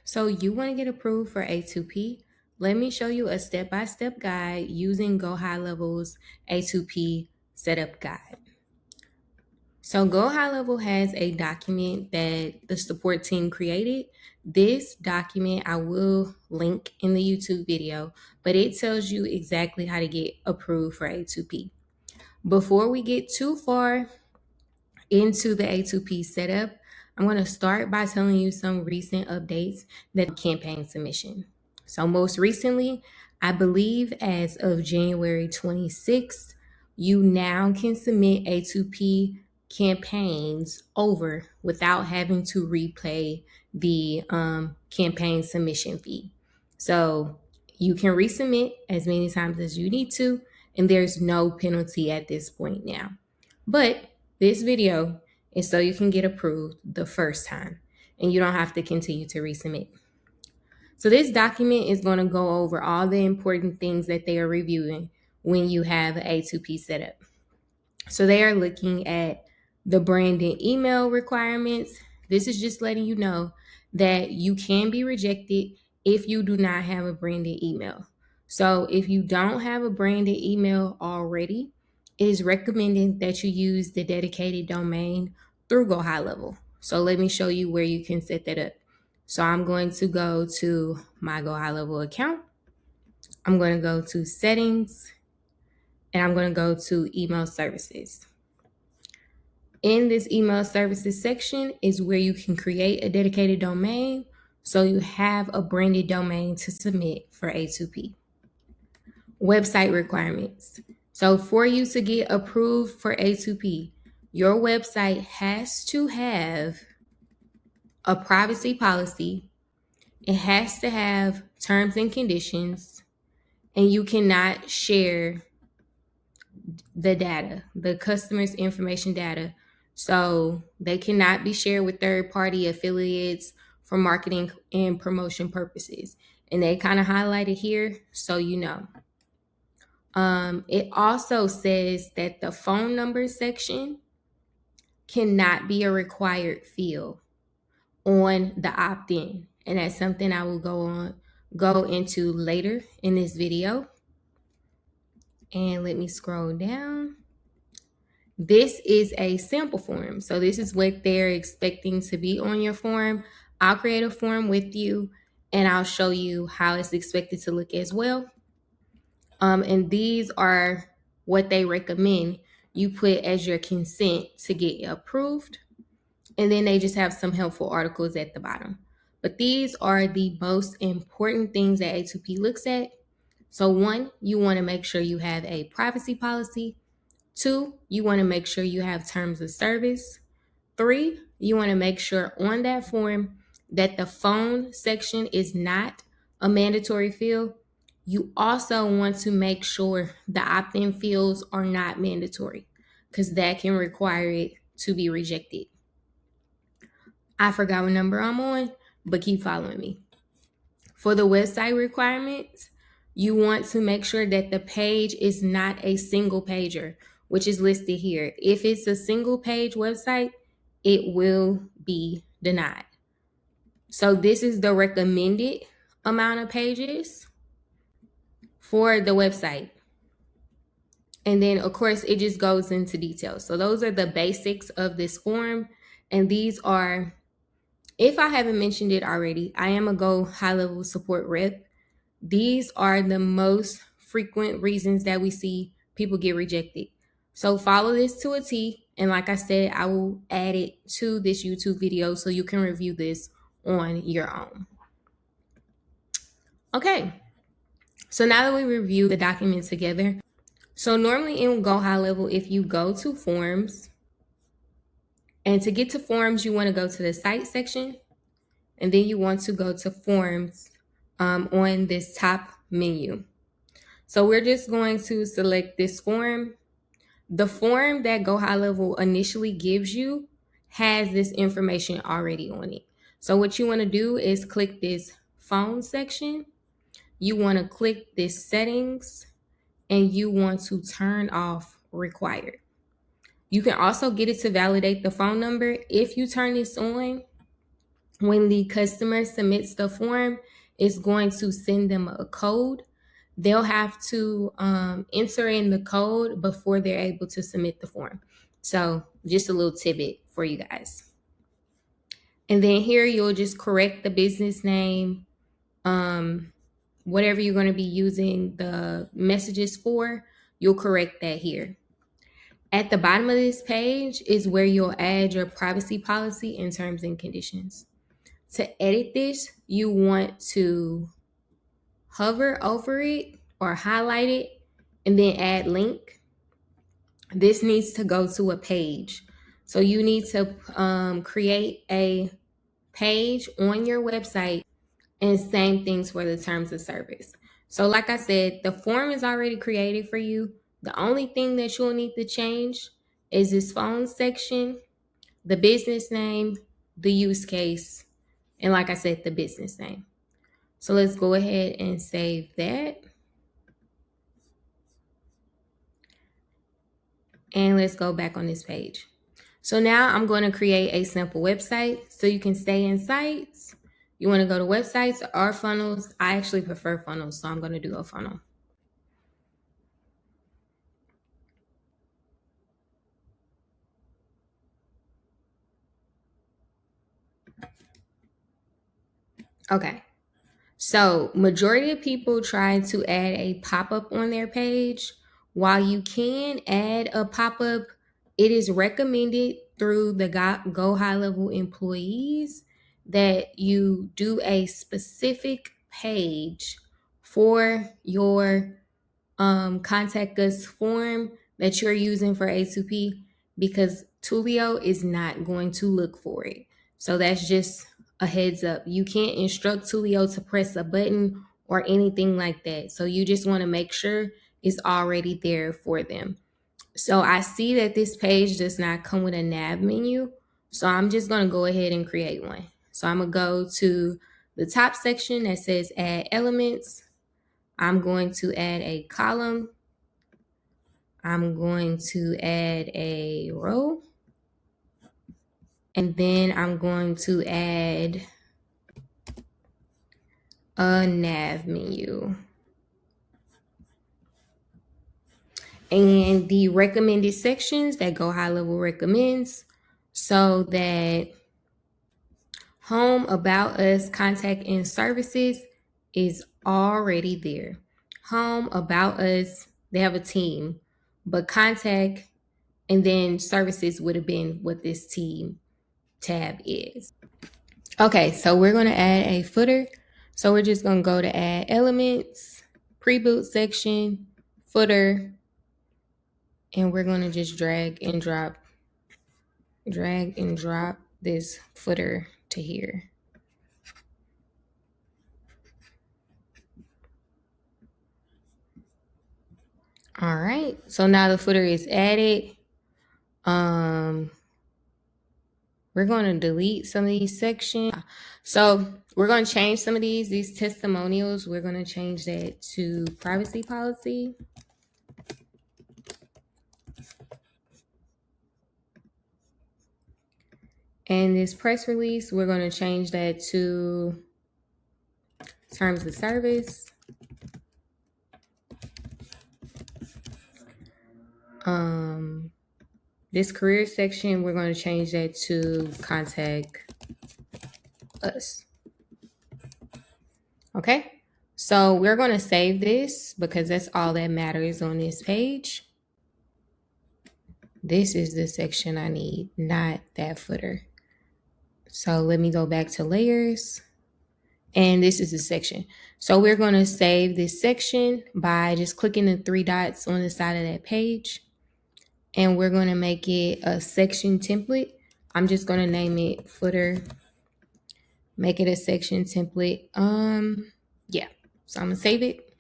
So you want to get approved for A2P? Let me show you a step-by-step guide using GoHighLevel's A2P setup guide. So GoHighLevel has a document that the support team created. This document I will link in the YouTube video, but it tells you exactly how to get approved for A2P. Before we get too far into the A2P setup, I'm going to start by telling you some recent updates that campaign submission. So most recently, I believe as of January 26th, you now can submit A2P campaigns over without having to repay the campaign submission fee. So you can resubmit as many times as you need to, and there's no penalty at this point now. But this video is so you can get approved the first time and you don't have to continue to resubmit. So this document is going to go over all the important things that they are reviewing when you have an A2P setup. So they are looking at the branded email requirements. This is just letting you know that you can be rejected if you do not have a branded email. So if you don't have a branded email already, it is recommended that you use the dedicated domain through GoHighLevel. So let me show you where you can set that up. So I'm going to go to my GoHighLevel account. I'm going to go to settings and I'm going to go to email services. In this email services section is where you can create a dedicated domain so you have a branded domain to submit for A2P. Website requirements. So for you to get approved for A2P, your website has to have a privacy policy. It has to have terms and conditions, and you cannot share the data, the customer's information data. So they cannot be shared with third-party affiliates for marketing and promotion purposes. And they kind of highlighted here so you know. It also says that the phone number section cannot be a required field on the opt-in. And that's something I will go into later in this video. And let me scroll down. This is a sample form. So this is what they're expecting to be on your form. I'll create a form with you and I'll show you how it's expected to look as well. And these are what they recommend you put as your consent to get approved. And then they just have some helpful articles at the bottom. But these are the most important things that A2P looks at. So 1, you want to make sure you have a privacy policy. 2, you want to make sure you have terms of service. 3, you want to make sure on that form that the phone section is not a mandatory field. You also want to make sure the opt-in fields are not mandatory because that can require it to be rejected. I forgot what number I'm on, but keep following me. For the website requirements, you want to make sure that the page is not a single pager, which is listed here. If it's a single page website, it will be denied. So this is the recommended amount of pages for the website. And then, of course, it just goes into details. So those are the basics of this form. And these are, if I haven't mentioned it already, I am a GoHighLevel support rep. These are the most frequent reasons that we see people get rejected. So follow this to a T. And like I said, I will add it to this YouTube video so you can review this on your own. Okay. So now that we review the document together, so normally in GoHighLevel, if you go to forms, and to get to forms, you want to go to the site section, and then you want to go to forms on this top menu. So we're just going to select this form. The form that GoHighLevel initially gives you has this information already on it. So what you want to do is click this phone section. You want to click this settings and you want to turn off required. You can also get it to validate the phone number. If you turn this on, when the customer submits the form, it's going to send them a code. They'll have to enter in the code before they're able to submit the form. So just a little tidbit for you guys. And then here you'll just correct the business name, whatever you're going to be using the messages for, you'll correct that here. At the bottom of this page is where you'll add your privacy policy and terms and conditions. To edit this, you want to hover over it or highlight it and then add link. This needs to go to a page. So you need to create a page on your website, and same things for the terms of service. So like I said, the form is already created for you. The only thing that you'll need to change is this phone section, the business name, the use case, and like I said, the business name. So let's go ahead and save that. And let's go back on this page. So now I'm going to create a simple website so you can stay in sites. You want to go to websites or funnels. I actually prefer funnels, so I'm going to do a funnel. Okay. So majority of people try to add a pop-up on their page. While you can add a pop-up, it is recommended through the GoHighLevel employees that you do a specific page for your contact us form that you're using for A2P, because Twilio is not going to look for it. So that's just a heads up. You can't instruct Twilio to press a button or anything like that. So you just want to make sure it's already there for them. So I see that this page does not come with a nav menu. So I'm just going to go ahead and create one. So I'm going to go to the top section that says add elements. I'm going to add a column. I'm going to add a row. And then I'm going to add a nav menu. And the recommended sections that GoHighLevel recommends, so that home, about us, contact, and services is already there. Home, about us, they have a team, but contact and then services would have been what this team tab is. Okay, so we're going to add a footer. So we're just going to go to add elements, pre-boot section, footer, and we're going to just drag and drop this footer to here. All right, so now the footer is added. We're going to delete some of these sections. So we're going to change some of these testimonials. We're going to change that to privacy policy. And this press release, we're going to change that to terms of service. This career section, we're going to change that to contact us. Okay, so we're going to save this because that's all that matters on this page. This is the section I need, not that footer. So let me go back to layers. And this is the section. So we're going to save this section by just clicking the three dots on the side of that page. And we're going to make it a section template. I'm just going to name it footer. Make it a section template. Yeah. So I'm going to save it.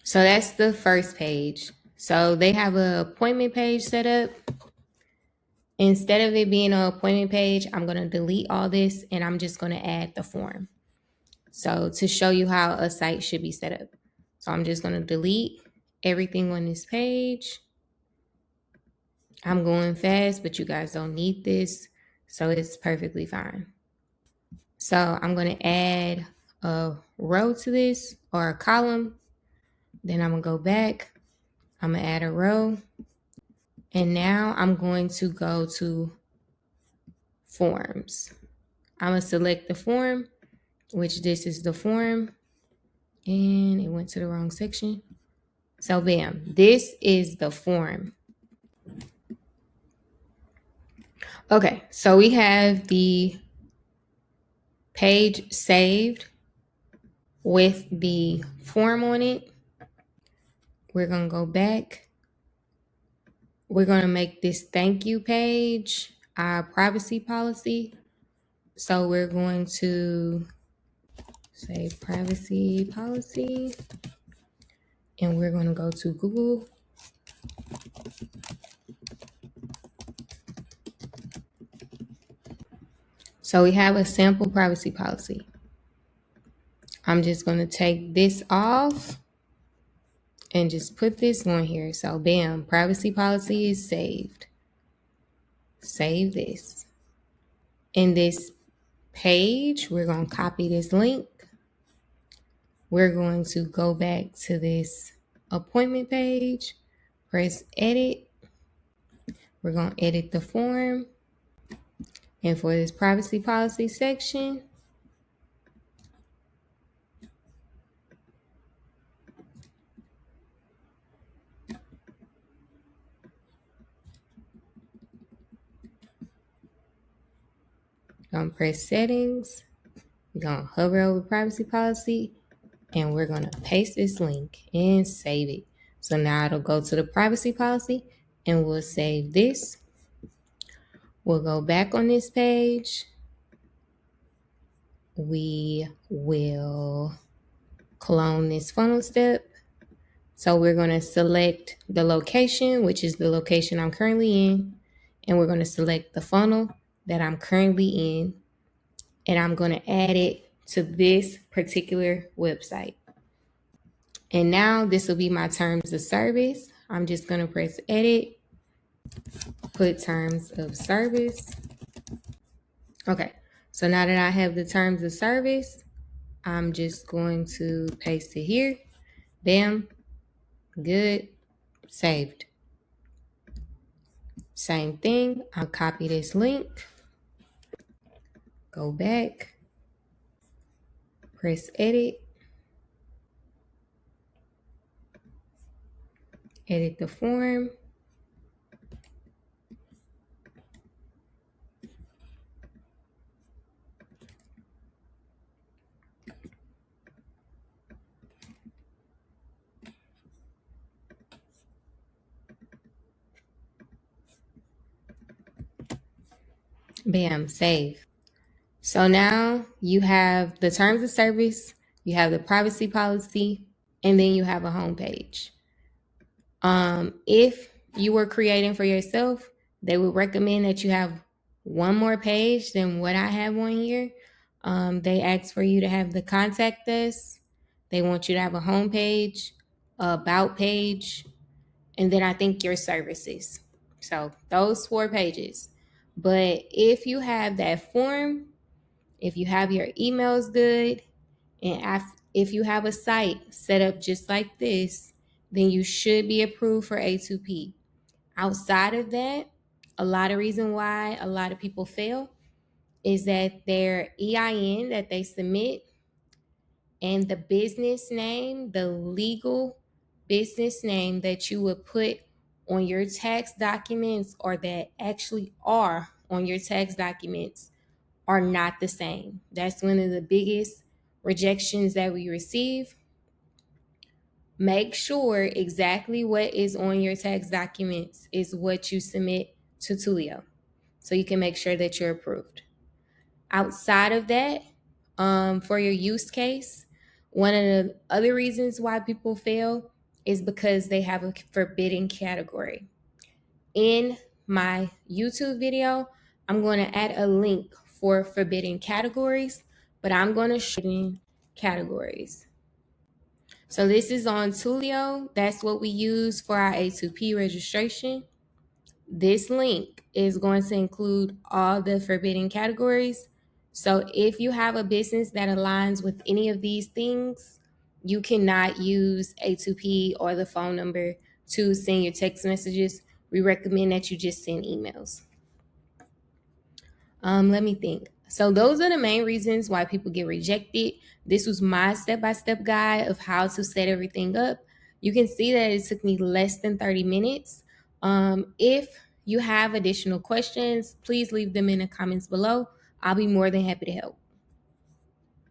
So that's the first page. So they have an appointment page set up. Instead of it being an appointment page, I'm going to delete all this and I'm just going to add the form. So to show you how a site should be set up. So I'm just going to delete everything on this page. I'm going fast, but you guys don't need this. So it's perfectly fine. So I'm going to add a row to this, or a column. Then I'm going to go back. I'm going to add a row. And now I'm going to go to forms. I'm going to select the form, which this is the form. And it went to the wrong section. So bam, this is the form. Okay, so we have the page saved with the form on it. We're going to go back. We're going to make this thank you page our privacy policy. So we're going to say privacy policy, and we're going to go to Google. So we have a sample privacy policy. I'm just going to take this off and just put this on here. So bam, privacy policy is saved. Save this. In this page, we're going to copy this link. We're going to go back to this appointment page, press edit. We're going to edit the form. And for this privacy policy section, we're going to press settings. We're going to hover over privacy policy, and we're going to paste this link and save it. So now it'll go to the privacy policy, and we'll save this. We'll go back on this page. We will clone this funnel step. So we're going to select the location, which is the location I'm currently in. And we're going to select the funnel that I'm currently in. And I'm going to add it to this particular website. And now this will be my terms of service. I'm just going to press edit, put terms of service. Okay, so now that I have the terms of service, I'm just going to paste it here. Bam, good, saved. Same thing, I'll copy this link, go back, press edit, edit the form. Bam, save. So now you have the terms of service, you have the privacy policy, and then you have a home page. If you were creating for yourself, they would recommend that you have one more page than what I have on here. They ask for you to have the contact us. They want you to have a home page, a about page, and then I think your services. So those 4 pages. But if you have that form, if you have your emails good, and if you have a site set up just like this, then you should be approved for A2P. Outside of that, a lot of reason why a lot of people fail is that their EIN that they submit and the business name, the legal business name that you would put on your tax documents, or that actually are on your tax documents, are not the same. That's one of the biggest rejections that we receive. Make sure exactly what is on your tax documents is what you submit to Twilio, so you can make sure that you're approved. Outside of that, for your use case, one of the other reasons why people fail is because they have a forbidden category. In my YouTube video, I'm going to add a link for forbidden categories, but I'm going to show you categories. So this is on Twilio. That's what we use for our A2P registration. This link is going to include all the forbidden categories. So if you have a business that aligns with any of these things, you cannot use A2P or the phone number to send your text messages. We recommend that you just send emails. Let me think. So those are the main reasons why people get rejected. This was my step-by-step guide of how to set everything up. You can see that it took me less than 30 minutes. If you have additional questions, please leave them in the comments below. I'll be more than happy to help.